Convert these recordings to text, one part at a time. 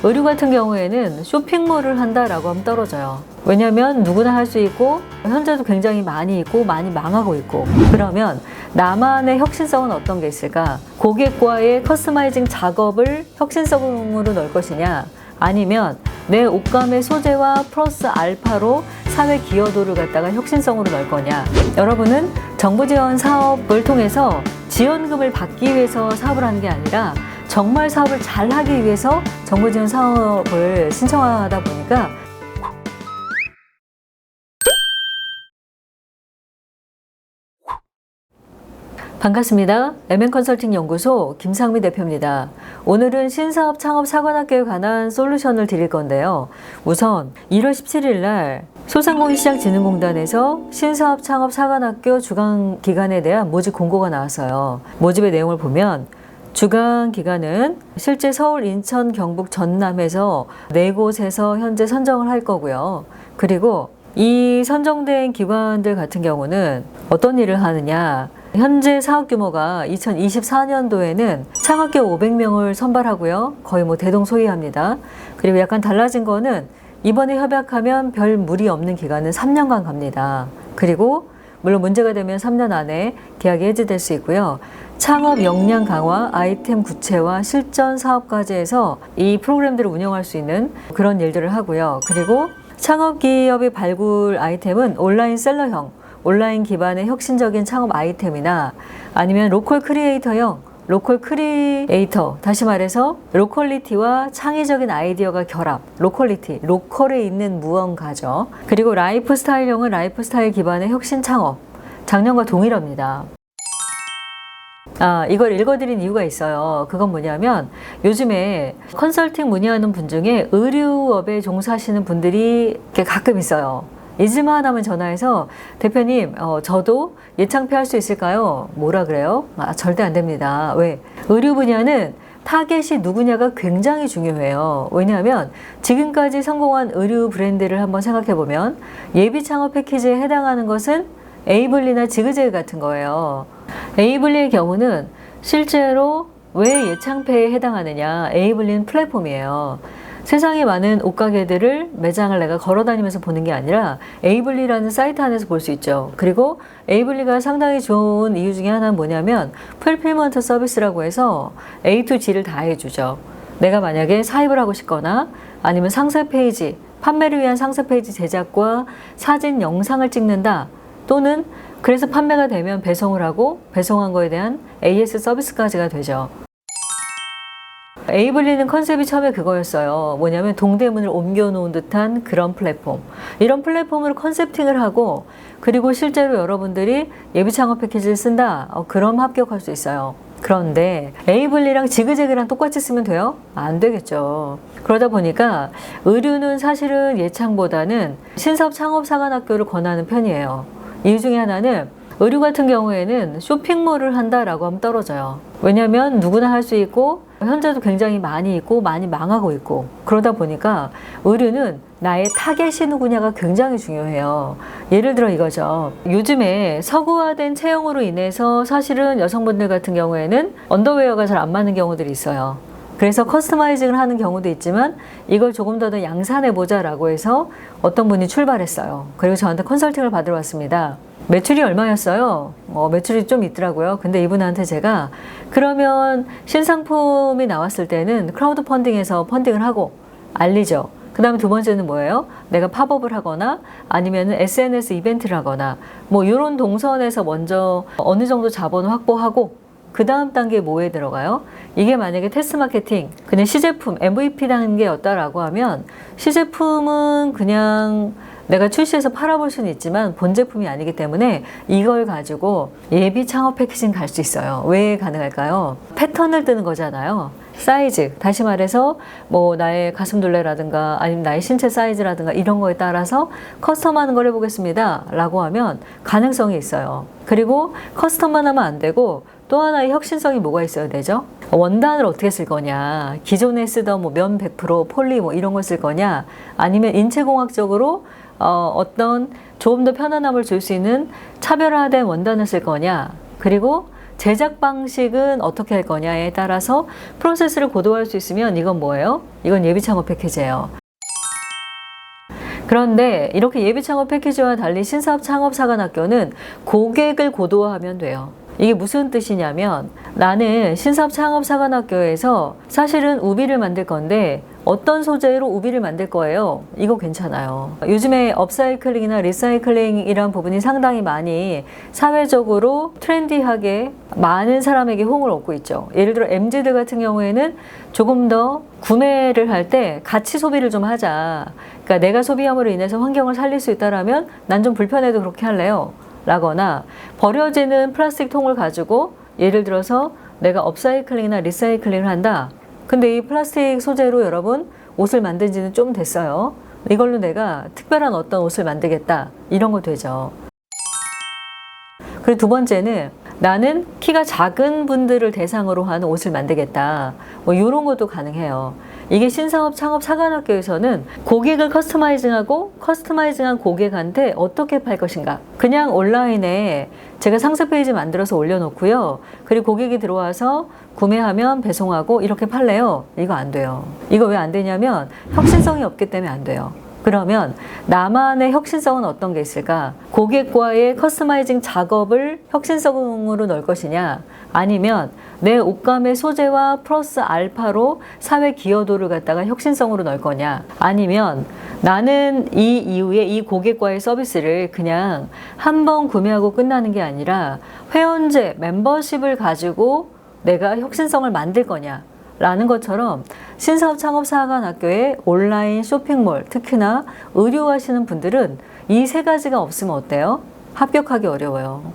의류 같은 경우에는 쇼핑몰을 한다라고 하면 떨어져요. 왜냐하면 누구나 할 수 있고 현재도 굉장히 많이 있고 많이 망하고 있고. 그러면 나만의 혁신성은 어떤 게 있을까? 고객과의 커스터마이징 작업을 혁신성으로 넣을 것이냐, 아니면 내 옷감의 소재와 플러스 알파로 사회 기여도를 갖다가 혁신성으로 넣을 거냐. 여러분은 정부 지원 사업을 통해서 지원금을 받기 위해서 사업을 하는 게 아니라 정말 사업을 잘 하기 위해서 정부 지원 사업을 신청하다 보니까 반갑습니다. MN컨설팅 연구소 김상미 대표입니다. 오늘은 신사업 창업 사관학교에 관한 솔루션을 드릴 건데요. 우선 1월 17일 날 소상공인시장진흥공단에서 신사업 창업 사관학교 주관 기간에 대한 모집 공고가 나왔어요. 모집의 내용을 보면 주관 기간은 실제 서울, 인천, 경북, 전남에서 4곳에서 현재 선정을 할 거고요. 그리고 이 선정된 기관들 같은 경우는 어떤 일을 하느냐. 현재 사업 규모가 2024년도에는 창업교 500명을 선발하고요. 거의 대동소이합니다. 그리고 약간 달라진 거는 이번에 협약하면 별 무리 없는 기간은 3년간 갑니다. 그리고 물론 문제가 되면 3년 안에 계약이 해지될 수 있고요. 창업 역량 강화, 아이템 구체화, 실전 사업까지 해서 이 프로그램들을 운영할 수 있는 그런 일들을 하고요. 그리고 창업기업의 발굴 아이템은 온라인 셀러형, 온라인 기반의 혁신적인 창업 아이템이나 아니면 로컬 크리에이터형, 로컬 크리에이터, 다시 말해서 로컬리티와 창의적인 아이디어가 결합, 로컬리티, 로컬에 있는 무언가죠. 그리고 라이프 스타일형은 라이프 스타일 기반의 혁신 창업, 작년과 동일합니다. 이걸 읽어드린 이유가 있어요. 그건 뭐냐면 요즘에 컨설팅 문의하는 분 중에 의류업에 종사하시는 분들이 가끔 있어요. 잊을만 하면 전화해서 대표님, 저도 예창피 할 수 있을까요? 뭐라 그래요? 절대 안 됩니다. 왜? 의류 분야는 타겟이 누구냐가 굉장히 중요해요. 왜냐하면 지금까지 성공한 의류 브랜드를 한번 생각해 보면 예비 창업 패키지에 해당하는 것은 에이블리나 지그재그 같은 거예요. 에이블리의 경우는 실제로 왜 예창패에 해당하느냐? 에이블리는 플랫폼이에요. 세상에 많은 옷가게들을 매장을 내가 걸어다니면서 보는 게 아니라 에이블리라는 사이트 안에서 볼 수 있죠. 그리고 에이블리가 상당히 좋은 이유 중에 하나는 뭐냐면 풀필먼트 서비스라고 해서 A to G를 다 해주죠. 내가 만약에 사입을 하고 싶거나 아니면 상세 페이지, 판매를 위한 상세 페이지 제작과 사진, 영상을 찍는다. 또는 그래서 판매가 되면 배송을 하고 배송한 거에 대한 AS 서비스까지가 되죠. 에이블리는 컨셉이 처음에 그거였어요. 뭐냐면 동대문을 옮겨놓은 듯한 그런 플랫폼. 이런 플랫폼으로 컨셉팅을 하고 그리고 실제로 여러분들이 예비 창업 패키지를 쓴다. 그럼 합격할 수 있어요. 그런데 에이블리랑 지그재그랑 똑같이 쓰면 돼요? 안 되겠죠. 그러다 보니까 의류는 사실은 예창보다는 신사업 창업 사관학교를 권하는 편이에요. 이유 중에 하나는 의류 같은 경우에는 쇼핑몰을 한다라고 하면 떨어져요. 왜냐하면 누구나 할 수 있고 현재도 굉장히 많이 있고 많이 망하고 있고. 그러다 보니까 의류는 나의 타겟이 누구냐가 굉장히 중요해요. 예를 들어 이거죠. 요즘에 서구화된 체형으로 인해서 사실은 여성분들 같은 경우에는 언더웨어가 잘 안 맞는 경우들이 있어요. 그래서 커스터마이징을 하는 경우도 있지만 이걸 조금 더 양산해보자 라고 해서 어떤 분이 출발했어요. 그리고 저한테 컨설팅을 받으러 왔습니다. 매출이 얼마였어요? 매출이 좀 있더라고요. 근데 이분한테 제가 그러면 신상품이 나왔을 때는 크라우드 펀딩에서 펀딩을 하고 알리죠. 그 다음에 두 번째는 뭐예요? 내가 팝업을 하거나 아니면 SNS 이벤트를 하거나 이런 동선에서 먼저 어느 정도 자본을 확보하고 그 다음 단계에 뭐에 들어가요? 이게 만약에 테스트 마케팅, 그냥 시제품, MVP 단계였다라고 하면 시제품은 그냥 내가 출시해서 팔아볼 수는 있지만 본 제품이 아니기 때문에 이걸 가지고 예비 창업 패키징 갈 수 있어요. 왜 가능할까요? 패턴을 뜨는 거잖아요. 사이즈, 다시 말해서 나의 가슴둘레라든가 아니면 나의 신체 사이즈라든가 이런 거에 따라서 커스텀하는 걸 해보겠습니다 라고 하면 가능성이 있어요. 그리고 커스텀만 하면 안 되고 또 하나의 혁신성이 뭐가 있어야 되죠? 원단을 어떻게 쓸 거냐, 기존에 쓰던 면 100%, 폴리 이런 걸 쓸 거냐, 아니면 인체공학적으로 어떤 조금 더 편안함을 줄 수 있는 차별화된 원단을 쓸 거냐, 그리고 제작 방식은 어떻게 할 거냐에 따라서 프로세스를 고도화할 수 있으면 이건 뭐예요? 이건 예비 창업 패키지예요. 그런데 이렇게 예비 창업 패키지와 달리 신사업 창업사관학교는 고객을 고도화하면 돼요. 이게 무슨 뜻이냐면 나는 신사업 창업사관학교에서 사실은 우비를 만들 건데 어떤 소재로 우비를 만들 거예요? 이거 괜찮아요. 요즘에 업사이클링이나 리사이클링이란 부분이 상당히 많이 사회적으로 트렌디하게 많은 사람에게 호응을 얻고 있죠. 예를 들어 MZ들 같은 경우에는 조금 더 구매를 할 때 가치 소비를 좀 하자. 그러니까 내가 소비함으로 인해서 환경을 살릴 수 있다라면 난 좀 불편해도 그렇게 할래요. 라거나 버려지는 플라스틱 통을 가지고 예를 들어서 내가 업사이클링이나 리사이클링을 한다. 근데 이 플라스틱 소재로 여러분 옷을 만든 지는 좀 됐어요. 이걸로 내가 특별한 어떤 옷을 만들겠다. 이런 거 되죠. 그리고 두 번째는 나는 키가 작은 분들을 대상으로 하는 옷을 만들겠다. 뭐 이런 것도 가능해요. 이게 신사업 창업 사관학교에서는 고객을 커스터마이징하고 커스터마이징한 고객한테 어떻게 팔 것인가. 그냥 온라인에 제가 상세 페이지 만들어서 올려놓고요. 그리고 고객이 들어와서 구매하면 배송하고 이렇게 팔래요. 이거 안 돼요. 이거 왜 안 되냐면 혁신성이 없기 때문에 안 돼요. 그러면 나만의 혁신성은 어떤 게 있을까? 고객과의 커스터마이징 작업을 혁신성으로 넣을 것이냐? 아니면 내 옷감의 소재와 플러스 알파로 사회 기여도를 갖다가 혁신성으로 넣을 거냐? 아니면 나는 이 이후에 이 고객과의 서비스를 그냥 한 번 구매하고 끝나는 게 아니라 회원제, 멤버십을 가지고 내가 혁신성을 만들 거냐? 라는 것처럼 신사업 창업사관학교의 온라인 쇼핑몰, 특히나 의류하시는 분들은 이 세 가지가 없으면 어때요? 합격하기 어려워요.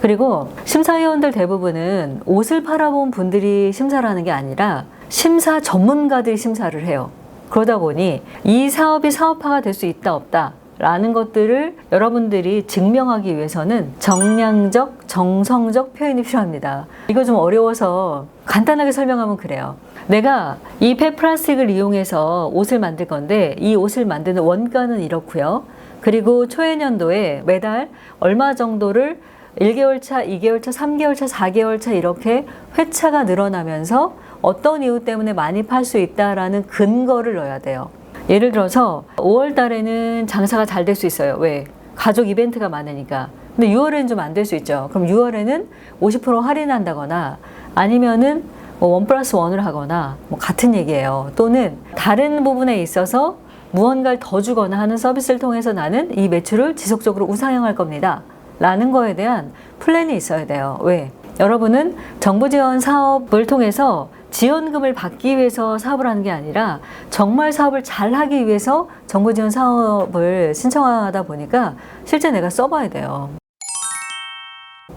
그리고 심사위원들 대부분은 옷을 팔아본 분들이 심사를 하는 게 아니라 심사 전문가들이 심사를 해요. 그러다 보니 이 사업이 사업화가 될 수 있다 없다 라는 것들을 여러분들이 증명하기 위해서는 정량적, 정성적 표현이 필요합니다. 이거 좀 어려워서 간단하게 설명하면 그래요. 내가 이 폐플라스틱을 이용해서 옷을 만들 건데 이 옷을 만드는 원가는 이렇고요. 그리고 초해년도에 매달 얼마 정도를 1개월 차, 2개월 차, 3개월 차, 4개월 차 이렇게 회차가 늘어나면서 어떤 이유 때문에 많이 팔 수 있다라는 근거를 넣어야 돼요. 예를 들어서 5월 달에는 장사가 잘 될 수 있어요. 왜? 가족 이벤트가 많으니까. 근데 6월에는 좀 안 될 수 있죠. 그럼 6월에는 50% 할인한다거나 아니면은 뭐 1+1을 하거나 뭐 같은 얘기예요. 또는 다른 부분에 있어서 무언가를 더 주거나 하는 서비스를 통해서 나는 이 매출을 지속적으로 우상향할 겁니다. 라는 거에 대한 플랜이 있어야 돼요. 왜? 여러분은 정부 지원 사업을 통해서 지원금을 받기 위해서 사업을 하는 게 아니라 정말 사업을 잘 하기 위해서 정부 지원 사업을 신청하다 보니까 실제 내가 써봐야 돼요.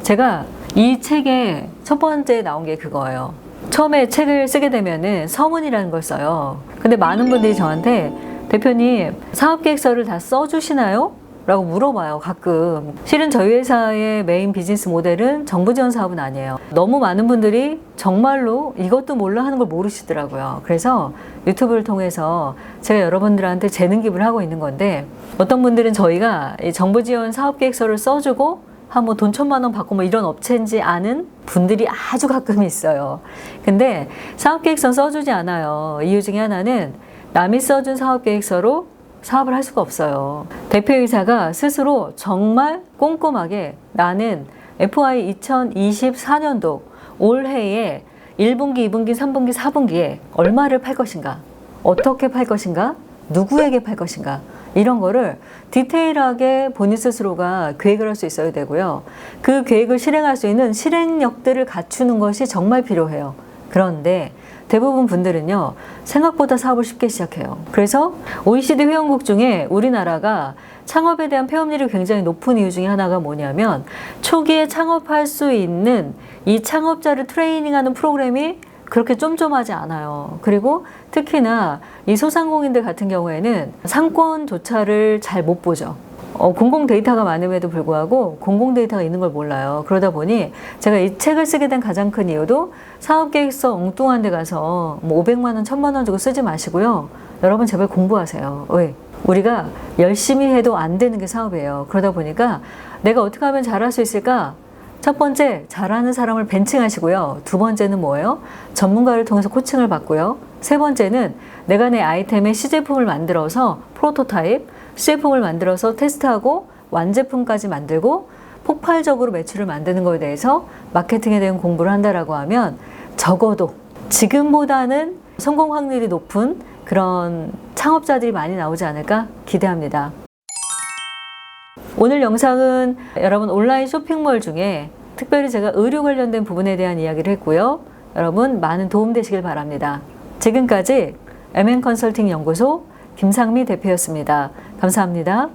제가 이 책에 첫 번째 나온 게 그거예요. 처음에 책을 쓰게 되면은 서문이라는 걸 써요. 근데 많은 분들이 저한테 대표님 사업계획서를 다 써주시나요? 라고 물어봐요. 가끔. 실은 저희 회사의 메인 비즈니스 모델은 정부 지원 사업은 아니에요. 너무 많은 분들이 정말로 이것도 몰라 하는 걸 모르시더라고요. 그래서 유튜브를 통해서 제가 여러분들한테 재능 기부를 하고 있는 건데 어떤 분들은 저희가 이 정부 지원 사업 계획서를 써주고 한 뭐 돈 1,000만 원 받고 뭐 이런 업체인지 아는 분들이 아주 가끔 있어요. 근데 사업 계획서 써주지 않아요. 이유 중에 하나는 남이 써준 사업 계획서로 사업을 할 수가 없어요. 대표이사가 스스로 정말 꼼꼼하게 나는 FY 2024년도 올해에 1분기, 2분기, 3분기, 4분기에 얼마를 팔 것인가, 어떻게 팔 것인가, 누구에게 팔 것인가 이런 거를 디테일하게 본인 스스로가 계획을 할 수 있어야 되고요. 그 계획을 실행할 수 있는 실행력들을 갖추는 것이 정말 필요해요. 그런데 대부분 분들은요, 생각보다 사업을 쉽게 시작해요. 그래서 OECD 회원국 중에 우리나라가 창업에 대한 폐업률이 굉장히 높은 이유 중에 하나가 뭐냐면 초기에 창업할 수 있는 이 창업자를 트레이닝하는 프로그램이 그렇게 쫌쫌하지 않아요. 그리고 특히나 이 소상공인들 같은 경우에는 상권조차를 잘 못 보죠. 공공 데이터가 많음에도 불구하고 공공 데이터가 있는 걸 몰라요. 그러다 보니 제가 이 책을 쓰게 된 가장 큰 이유도 사업계획서 엉뚱한 데 가서 뭐 500만 원, 1,000만 원 주고 쓰지 마시고요. 여러분 제발 공부하세요. 왜? 우리가 열심히 해도 안 되는 게 사업이에요. 그러다 보니까 내가 어떻게 하면 잘할 수 있을까? 첫 번째, 잘하는 사람을 벤칭하시고요. 두 번째는 뭐예요? 전문가를 통해서 코칭을 받고요. 세 번째는 내가 내 아이템의 시제품을 만들어서 프로토타입, 시제품을 만들어서 테스트하고 완제품까지 만들고 폭발적으로 매출을 만드는 것에 대해서 마케팅에 대한 공부를 한다라고 하면 적어도 지금보다는 성공 확률이 높은 그런 창업자들이 많이 나오지 않을까 기대합니다. 오늘 영상은 여러분 온라인 쇼핑몰 중에 특별히 제가 의류 관련된 부분에 대한 이야기를 했고요. 여러분 많은 도움 되시길 바랍니다. 지금까지 MN컨설팅 연구소 김상미 대표였습니다. 감사합니다.